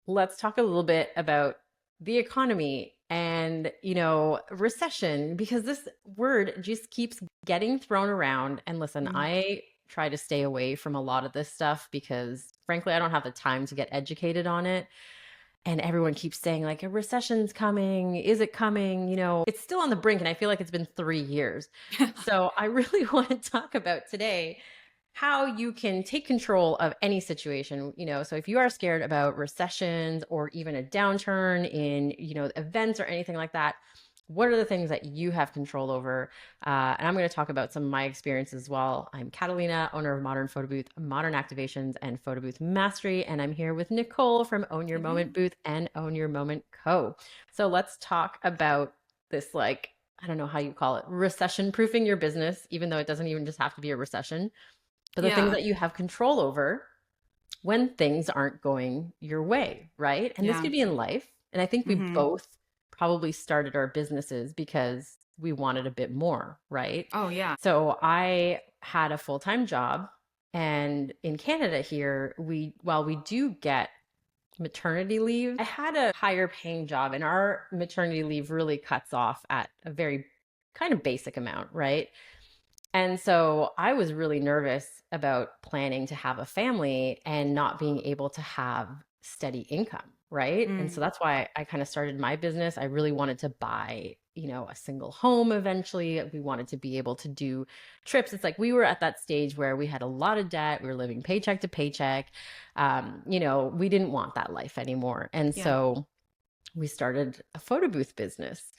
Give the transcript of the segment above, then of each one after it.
let's talk a little bit about the economy and, recession, because this word just keeps getting thrown around. And listen, Mm. I try to stay away from a lot of this stuff because frankly, I don't have the time to get educated on it. And everyone keeps saying, like, a recession's coming. Is it coming? It's still on the brink. And I feel like it's been 3 years. So I really want to talk about today how you can take control of any situation. So if you are scared about recessions or even a downturn in, events or anything like that, what are the things that you have control over? And I'm going to talk about some of my experiences as well. I'm Catalina, owner of Modern Photobooth, Modern Activations, and Photobooth Mastery. And I'm here with Nicole from Own Your Moment Mhm. Booth and Own Your Moment Co. So let's talk about this, like, I don't know how you call it, recession proofing your business, even though it doesn't even just have to be a recession, but the things Yeah. that you have control over when things aren't going your way, right? And this Yeah. could be in life. And I think we hmm both probably started our businesses because we wanted a bit more, right? Oh, yeah. So I had a full-time job, and in Canada here, while we do get maternity leave, I had a higher paying job, and our maternity leave really cuts off at a very kind of basic amount, right? And so I was really nervous about planning to have a family and not being able to have steady income, right? And so Mm. that's why I kind of started my business. I really wanted to buy, a single home eventually. We wanted to be able to do trips. It's like we were at that stage where we had a lot of debt. We were living paycheck to paycheck. We didn't want that life anymore. And Yeah. so we started a photo booth business.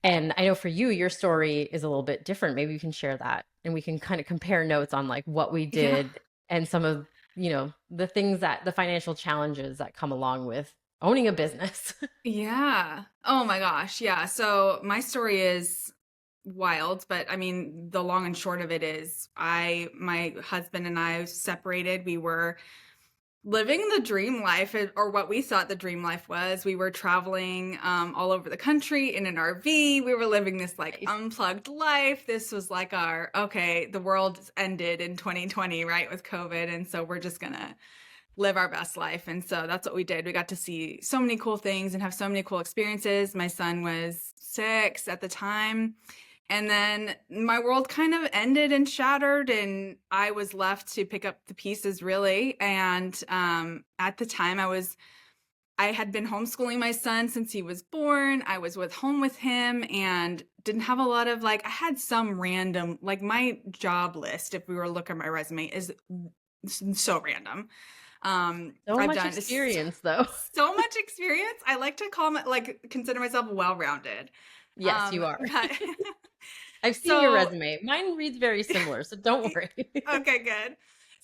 And I know for you, your story is a little bit different. Maybe you can share that and we can kind of compare notes on like what we Yeah. did and some of, the things that the financial challenges that come along with owning a business. Yeah. Oh my gosh. Yeah. So my story is wild, but I mean, the long and short of it is my husband and I separated. We were living the dream life, or what we thought the dream life was. We were traveling all over the country in an RV. We were living this like Nice. unplugged life. This was like okay, the world ended in 2020, right, with COVID. And so we're just going to live our best life. And so that's what we did. We got to see so many cool things and have so many cool experiences. My son was 6 at the time. And then my world kind of ended and shattered, and I was left to pick up the pieces, really. And at the time, I had been homeschooling my son since he was born. I was with home with him and didn't have a lot of like, I had some random, like my job list, if we were to look at my resume, is so random. So I've much done experience though. so much experience. I like to call my, like, consider myself well-rounded. Yes, you are. But I've seen your so resume. Mine reads very similar, so don't worry. okay, good.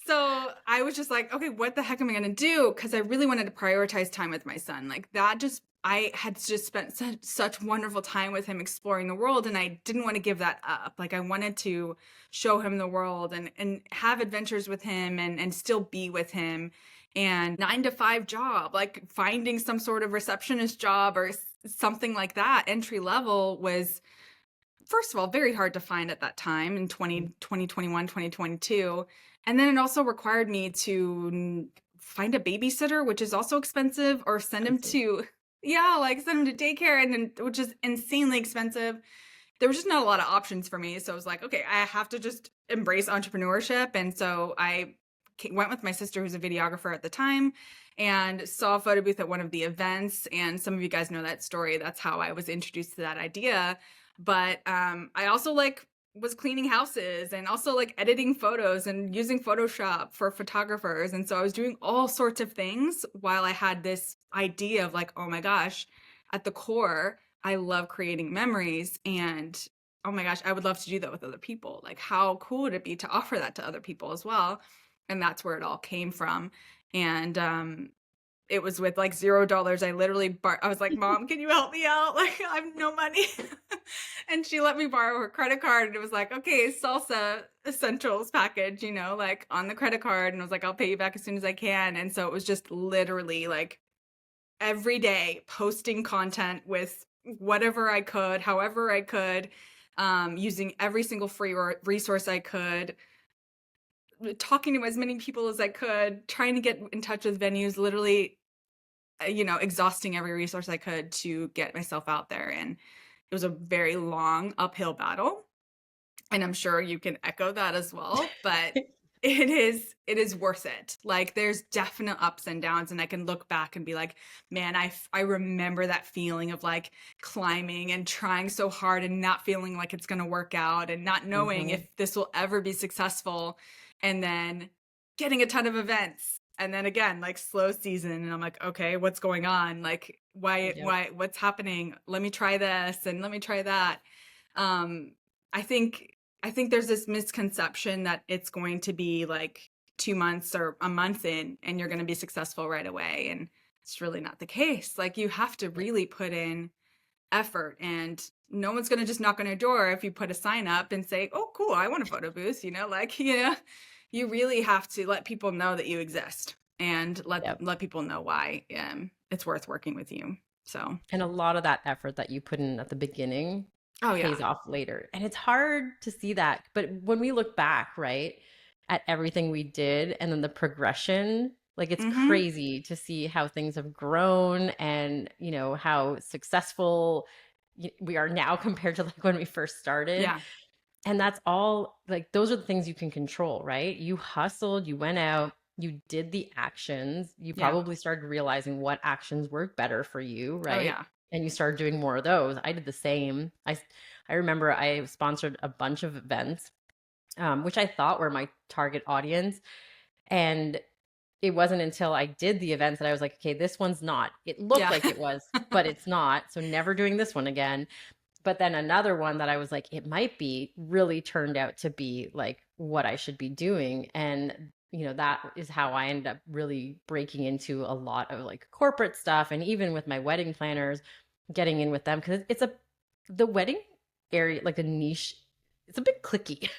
So I was just like, okay, what the heck am I going to do? Because I really wanted to prioritize time with my son. Like that just, I had just spent such wonderful time with him exploring the world, and I didn't want to give that up. Like I wanted to show him the world and have adventures with him and still be with him. And 9 to 5 job, like finding some sort of receptionist job or something like that, entry level, was first of all very hard to find at that time in 2021, 2022. And then it also required me to find a babysitter, which is also expensive, or send him Expensive. to, yeah, like send him to daycare, which is insanely expensive. There was just not a lot of options for me. So I was like, okay, I have to just embrace entrepreneurship. And so I went with my sister, who's a videographer at the time, and saw a photo booth at one of the events. And some of you guys know that story. That's how I was introduced to that idea. But I also like was cleaning houses and also like editing photos and using Photoshop for photographers. And so I was doing all sorts of things while I had this idea of like, oh my gosh, at the core, I love creating memories. And oh my gosh, I would love to do that with other people. Like, how cool would it be to offer that to other people as well? And that's where it all came from. And it was with like $0. I literally I was like, Mom, can you help me out? Like, I have no money. And she let me borrow her credit card, and it was like, okay, salsa essentials package, like on the credit card. And I was like, I'll pay you back as soon as I can. And so it was just literally like every day posting content with whatever I could, however I could, using every single free resource I could, talking to as many people as I could, trying to get in touch with venues. Literally exhausting every resource I could to get myself out there. And it was a very long uphill battle. And I'm sure you can echo that as well, but it is worth it. Like, there's definite ups and downs, and I can look back and be like, man, I remember that feeling of like climbing and trying so hard and not feeling like it's going to work out and not knowing Mhm. if this will ever be successful, and then getting a ton of events. And then again, like slow season, and I'm like, okay, what's going on? Like, Yep. what's happening? Let me try this and let me try that. Um, I think I think there's this misconception that it's going to be like 2 months or a month in and you're going to be successful right away. And it's really not the case. Like, you have to Yeah. really put in effort, and no one's going to just knock on your door if you put a sign up and say, oh, cool, I want a photo booth, like, you really have to let people know that you exist, and Yep. let people know why it's worth working with you. So, And a lot of that effort that you put in at the beginning oh yeah. pays off later. And it's hard to see that. But when we look back, right, at everything we did and then the progression, like it's Mm-hmm. crazy to see how things have grown and, how successful we are now compared to like when we first started. Yeah. And that's all like those are the things you can control, right? You hustled, you went out, you did the actions, you Yeah. probably started realizing what actions work better for you, Oh right? yeah. And you started doing more of those. I did the same. I remember I sponsored a bunch of events, which I thought were my target audience. And it wasn't until I did the events that I was like, okay, this one's not. It looked Yeah. like it was, but it's not. So never doing this one again. But then another one that I was like, it might be really turned out to be like what I should be doing. And, that is how I ended up really breaking into a lot of like corporate stuff. And even with my wedding planners, getting in with them because the wedding area, like the niche, it's a bit clicky,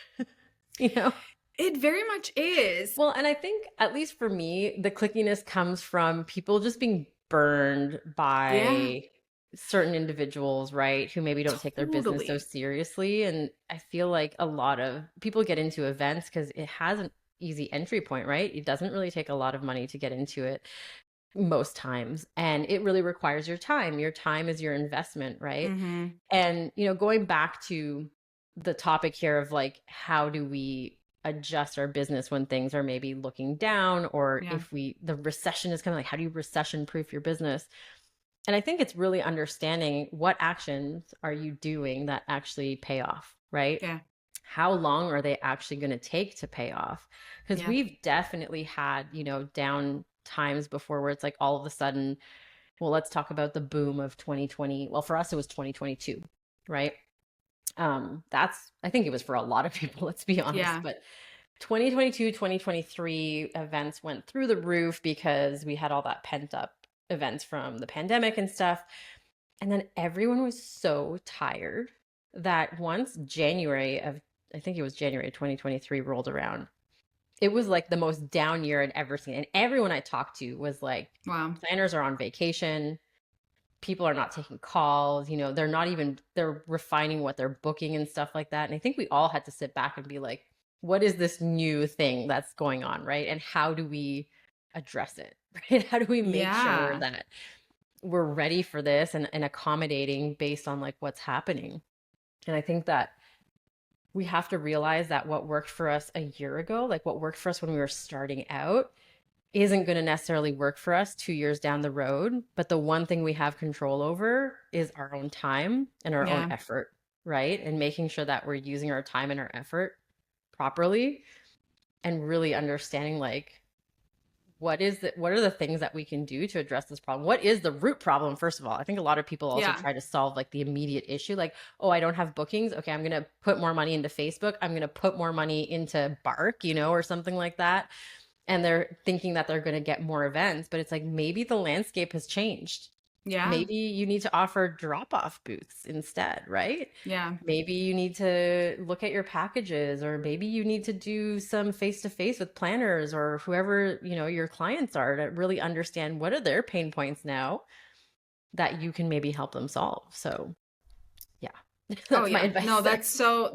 you know? It very much is. Well, and I think, at least for me, the clickiness comes from people just being burned Yeah, by certain individuals, right? Who maybe don't take their business so totally. seriously. And I feel like a lot of people get into events because it has an easy entry point, right? It doesn't really take a lot of money to get into it most times. And it really requires your time. Your time is your investment, right? Mhm. And, going back to the topic here of like, how do we adjust our business when things are maybe looking down, or Yeah. if the recession is coming, like, how do you recession proof your business? And I think it's really understanding what actions are you doing that actually pay off, right? Yeah. How long are they actually going to take to pay off? Because Yeah. we've definitely had, down times before where it's like all of a sudden, well, let's talk about the boom of 2020. Well, for us, it was 2022, right? That's, I think it was for a lot of people, let's be honest, Yeah. but 2022, 2023 events went through the roof because we had all that pent up events from the pandemic and stuff. And then everyone was so tired that once I think it was January 2023 rolled around, it was like the most down year I'd ever seen. And everyone I talked to was like, Wow. planners are on vacation, people are not taking calls, they're refining what they're booking and stuff like that. And I think we all had to sit back and be like, what is this new thing that's going on, right? And how do we address it? Right? How do we make sure Yeah. that we're ready for this and accommodating based on like what's happening? And I think that we have to realize that what worked for us a year ago, like what worked for us when we were starting out, isn't going to necessarily work for us 2 years down the road. But the one thing we have control over is our own time and our own Yeah. effort, right? And making sure that we're using our time and our effort properly, and really understanding like what are the things that we can do to address this problem? What is the root problem? First of all, I think a lot of people also Yeah. try to solve like the immediate issue, like, oh, I don't have bookings, okay, I'm going to put more money into Facebook, I'm going to put more money into Bark, or something like that. And they're thinking that they're going to get more events, but it's like maybe the landscape has changed. Yeah. Maybe you need to offer drop off booths instead, right? Yeah. Maybe you need to look at your packages, or maybe you need to do some face to face with planners or whoever, your clients are, to really understand what are their pain points now that you can maybe help them solve. So, yeah, Oh that's my yeah. advice No, there.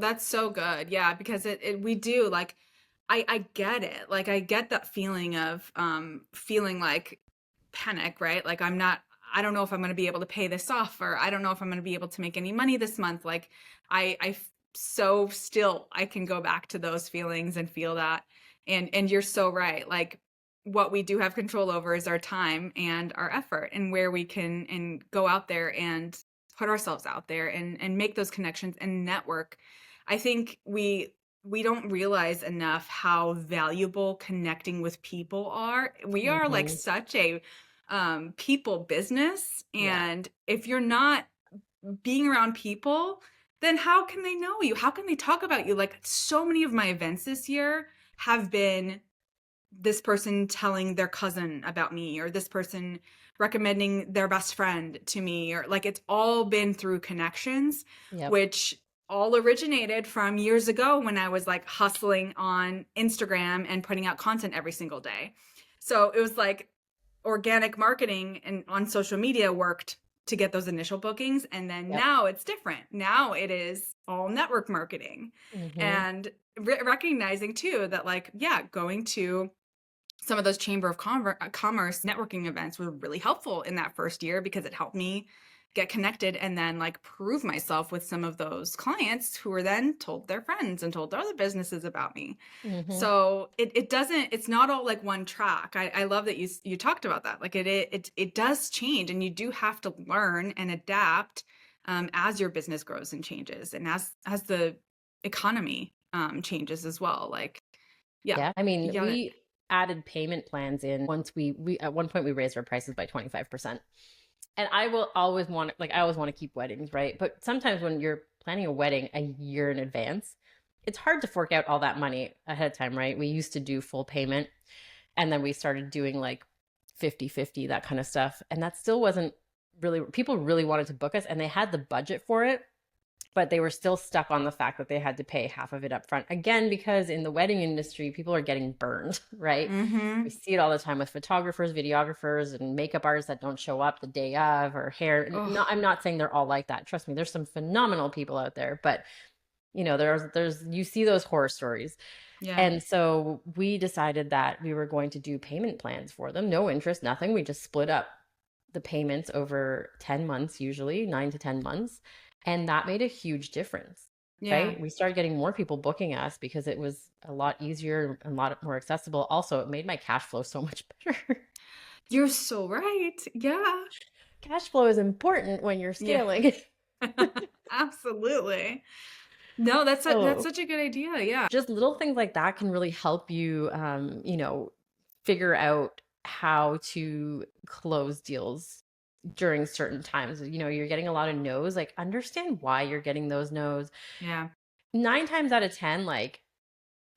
that's so good. Yeah, because it we do like I get it. Like, I get that feeling of feeling like panic, right? Like I don't know if I'm going to be able to pay this off, or I don't know if I'm going to be able to make any money this month. Like I so still I can go back to those feelings and feel that. And you're so right. Like what we do have control over is our time and our effort, and where we can and go out there and put ourselves out there and make those connections and network. I think we don't realize enough how valuable connecting with people are. We are like Mhm. such a people business. Yeah. And if you're not being around people, then how can they know you? How can they talk about you? Like so many of my events this year have been this person telling their cousin about me, or this person recommending their best friend to me, or like it's all been through connections, Yep. which all originated from years ago when I was like hustling on Instagram and putting out content every single day. So it was like organic marketing and on social media worked to get those initial bookings. And then Yep. now it's different. Now it is all network marketing, Mhm. and recognizing too that like, yeah, going to some of those chamber of commerce networking events were really helpful in that first year, because it helped me get connected and then like prove myself with some of those clients who were then told their friends and told their other businesses about me. Mhm. So it doesn't, it's not all like one track. I love that you talked about that. Like it does change, and you do have to learn and adapt as your business grows and changes, and as the economy changes as well. Like, yeah, Yeah. I you mean, gotta. we added payment plans in once we at one point we raised our prices by 25%. And I will always want like I always want to keep weddings, right? But sometimes when you're planning a wedding a year in advance, it's hard to fork out all that money ahead of time, right? We used to do full payment, and then we started doing like 50-50, that kind of stuff. And that still wasn't really, people really wanted to book us and they had the budget for it, but they were still stuck on the fact that they had to pay half of it up front. Again, because in the wedding industry, people are getting burned, right? We Mm-hmm. see it all the time with photographers, videographers, and makeup artists that don't show up the day of, or hair. No, Oh, I'm not saying they're all like that. Trust me, there's some phenomenal people out there, but there's you see those horror stories. yeah. And so we decided that we were going to do payment plans for them, no interest, nothing. We just split up the payments over 10 months, usually 9 to 10 months. And that made a huge difference, Yeah. right? We started getting more people booking us because it was a lot easier and a lot more accessible. Also, it made my cash flow so much better. You're so right. Yeah. Cash flow is important when you're Yeah. scaling. Absolutely. No, that's So such a good idea. Yeah. just little things like that can really help you, figure out how to close deals during certain times. You're getting a lot of no's, like understand why you're getting those no's. Yeah. 9 times out of 10, like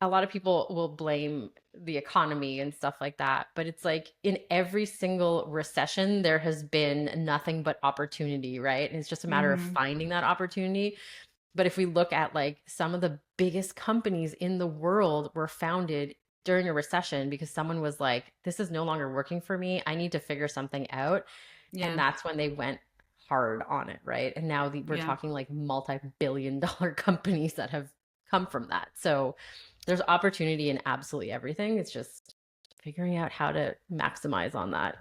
a lot of people will blame the economy and stuff like that. But it's like in every single recession, there has been nothing but opportunity, right? And it's just a matter of Mm-hmm. finding that opportunity. But if we look at like some of the biggest companies in the world were founded during a recession because someone was like, this is no longer working for me. I need to figure something out. And Yeah. that's when they went hard on it, right? And now we're Yeah. talking like multi-billion-dollar companies that have come from that. So there's opportunity in absolutely everything. It's just figuring out how to maximize on that.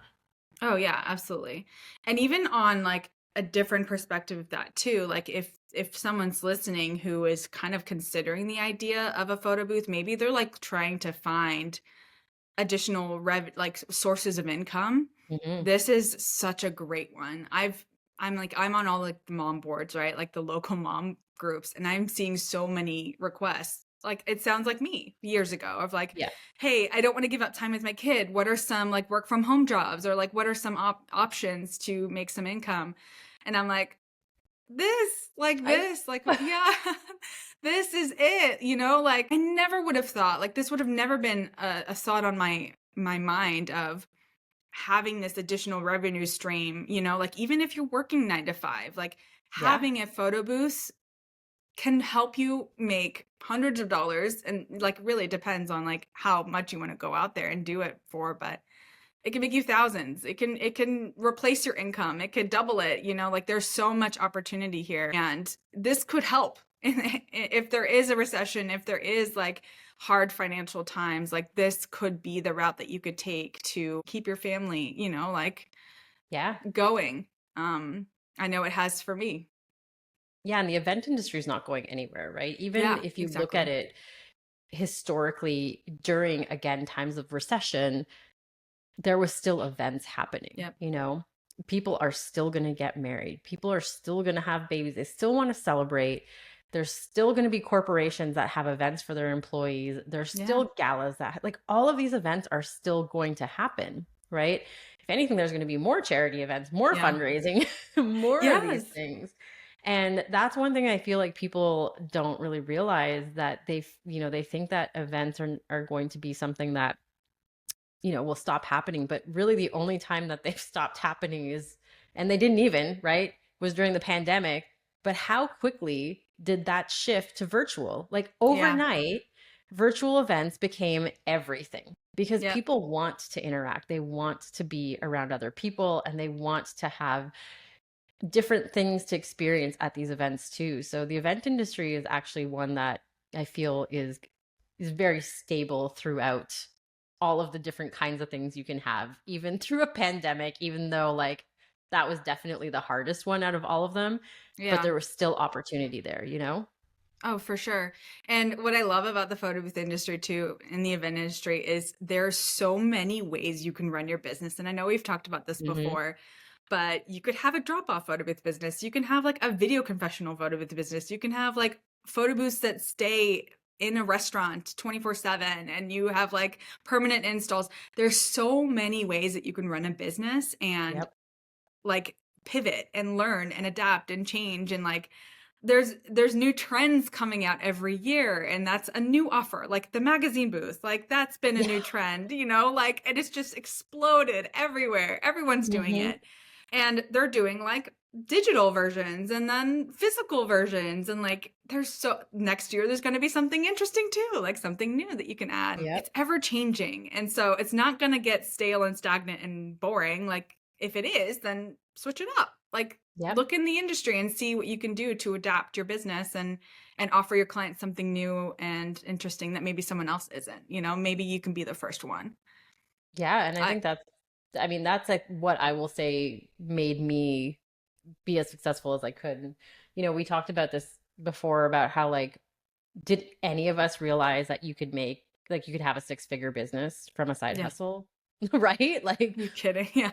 Oh yeah, absolutely. And even on like a different perspective of that too, like if someone's listening who is kind of considering the idea of a photo booth, maybe they're like trying to find additional like sources of income. Hmm. This is such a great one. I'm on all like the mom boards, right? Like the local mom groups, and I'm seeing so many requests. Like it sounds like me years ago of like, Yeah. hey, I don't want to give up time with my kid. What are some like work from home jobs, or like what are some options to make some income? And I'm like, I like, yeah, this is it, like I never would have thought, like this would have never been a thought on my mind of having this additional revenue stream, like even if you're working 9 to 5, like yeah. having a photo booth can help you make hundreds of dollars, and like really depends on like how much you want to go out there and do it for, but it can make you thousands. It can replace your income. It could double it, like there's so much opportunity here, and this could help if there is a recession, if there is like hard financial times, like this could be the route that you could take to keep your family, like Yeah. going. I know it has for me. Yeah. And the event industry is not going anywhere, right? Even Yeah, if you look at exactly. it historically during, again, times of recession, there was still events happening, Yep. you know? People are still going to get married. People are still going to have babies. They still want to celebrate. There's still going to be corporations that have events for their employees. There's Yeah. still galas that, like, all of these events are still going to happen, right? If anything, there's going to be more charity events, more Yeah. fundraising, more of these Yes. things. And that's one thing I feel like people don't really realize, that they think that events are going to be something that will stop happening. But really, the only time that they've stopped happening is, and they didn't even, right, was during the pandemic. But how quickly did that shift to virtual? Like Yeah. overnight, virtual events became everything because Yep. people want to interact. They want to be around other people, and they want to have different things to experience at these events too. So the event industry is actually one that I feel is very stable throughout all of the different kinds of things you can have, even through a pandemic, even though like that was definitely the hardest one out of all of them, but Yeah. there was still opportunity there, you know? Oh, for sure. And what I love about the photo booth industry too, in the event industry, is there's so many ways you can run your business. And I know we've talked about this Hmm. before, but you could have a drop-off photo booth business. You can have like a video confessional photo booth business. You can have like photo booths that stay in a restaurant 24/7, and you have like permanent installs. There's so many ways that you can run a business and Yep. like pivot and learn and adapt and change, and like there's new trends coming out every year, and that's a new offer, like the magazine booth, like that's been a Yeah. new trend, like, and it's just exploded everywhere. Everyone's doing Hmm. it, and they're doing like digital versions and then physical versions, and like there's so next year there's going to be something interesting too, like something new that you can add. Yep. It's ever changing, and so it's not going to get stale and stagnant and boring. Like if it is, then switch it up. Like Yep. look in the industry and see what you can do to adapt your business and offer your clients something new and interesting that maybe someone else isn't. Maybe you can be the first one. Yeah. And I I think I mean, that's like what I will say made me be as successful as I could. And, we talked about this before about how, like, did any of us realize that you could have a six-figure business from a side Yeah. hustle? Right? Like, You're kidding. Yeah.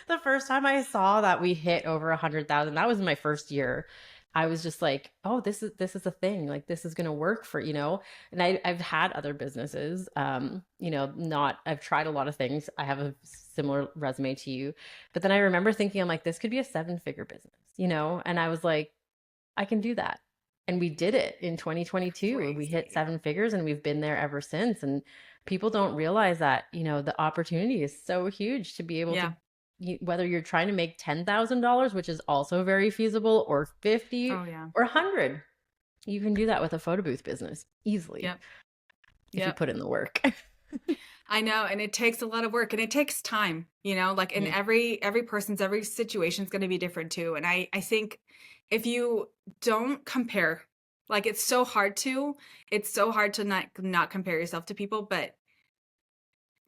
the first time I saw that we hit over 100,000, that was in my first year. I was just like, oh, this is a thing. Like, this is gonna work and I've had other businesses. Not I've tried a lot of things. I have a similar resume to you. But then I remember thinking, I'm like, this could be a seven-figure business. And I was like, I can do that. And we did it in 2022. We hit Crazy. seven figures, and we've been there ever since. And people don't realize that, the opportunity is so huge to be able to, Yeah. whether you're trying to make $10,000, which is also very feasible, or 50 Oh yeah. or 100, you can do that with a photo booth business easily Yep. if you Yep. put in the work. I know, and it takes a lot of work and it takes time, like in Mhm. every situation is going to be different too. And I think if you don't compare, like it's so hard to not compare yourself to people, but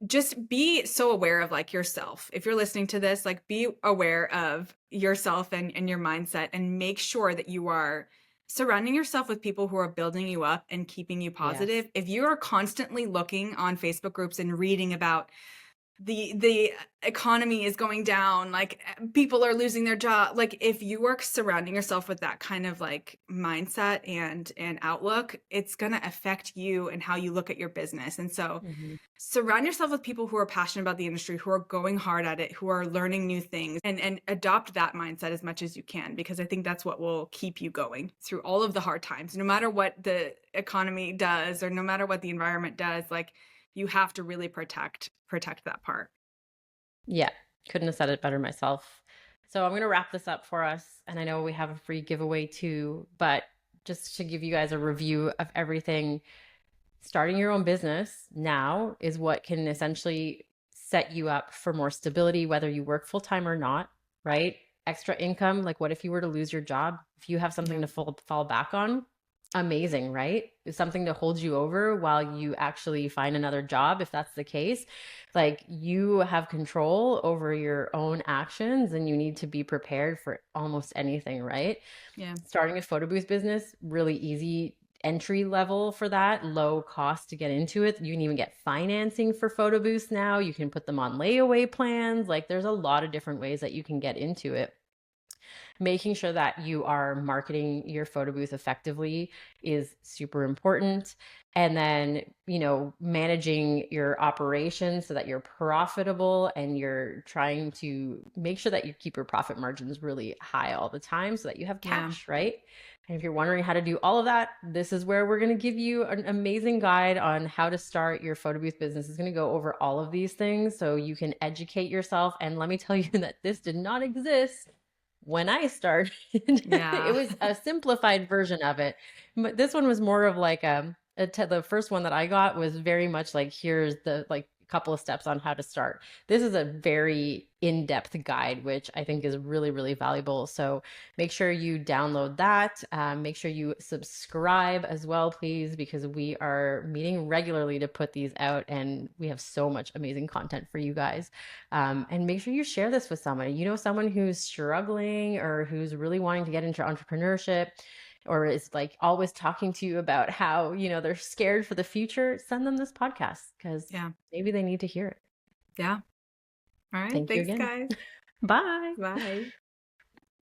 just be so aware of like yourself. If you're listening to this, like be aware of yourself and your mindset, and make sure that you are surrounding yourself with people who are building you up and keeping you Yes. positive. If you are constantly looking on Facebook groups and reading about the economy is going down, like people are losing their job, like if you are surrounding yourself with that kind of like mindset and outlook, it's going to affect you and how you look at your business. And so Mhm. surround yourself with people who are passionate about the industry, who are going hard at it, who are learning new things, and adopt that mindset as much as you can, because I think that's what will keep you going through all of the hard times. No matter what the economy does or no matter what the environment does, like you have to really protect that part. Yeah, couldn't have said it better myself. So I'm going to wrap this up for us. And I know we have a free giveaway too, but just to give you guys a review of everything, starting your own business now is what can essentially set you up for more stability, whether you work full time or not, right? Extra income. Like, what if you were to lose your job? If you have something Yeah. to fall back on, amazing, right? It's something to hold you over while you actually find another job, if that's the case. Like, you have control over your own actions and you need to be prepared for almost anything, right? Yeah. Starting a photo booth business, really easy entry level for that, low cost to get into it. You can even get financing for photo booths now. You can put them on layaway plans. Like, there's a lot of different ways that you can get into it. Making sure that you are marketing your photo booth effectively is super important. And then, managing your operations so that you're profitable and you're trying to make sure that you keep your profit margins really high all the time so that you have Yeah. cash, right? And if you're wondering how to do all of that, this is where we're going to give you an amazing guide on how to start your photo booth business. It's going to go over all of these things so you can educate yourself. And let me tell you that this did not exist when I started. Yeah. It was a simplified version of it. But this one was more of like the first one that I got was very much like, here's the like couple of steps on how to start. This is a very in-depth guide, which I think is really, really valuable. So make sure you download that. Make sure you subscribe as well, please, because we are meeting regularly to put these out and we have so much amazing content for you guys. And make sure you share this with someone. Someone who's struggling or who's really wanting to get into entrepreneurship or is like always talking to you about how, they're scared for the future. Send them this podcast because maybe they need to hear it. Yeah. All right. Thank you Thanks, again. guys. Bye. Bye.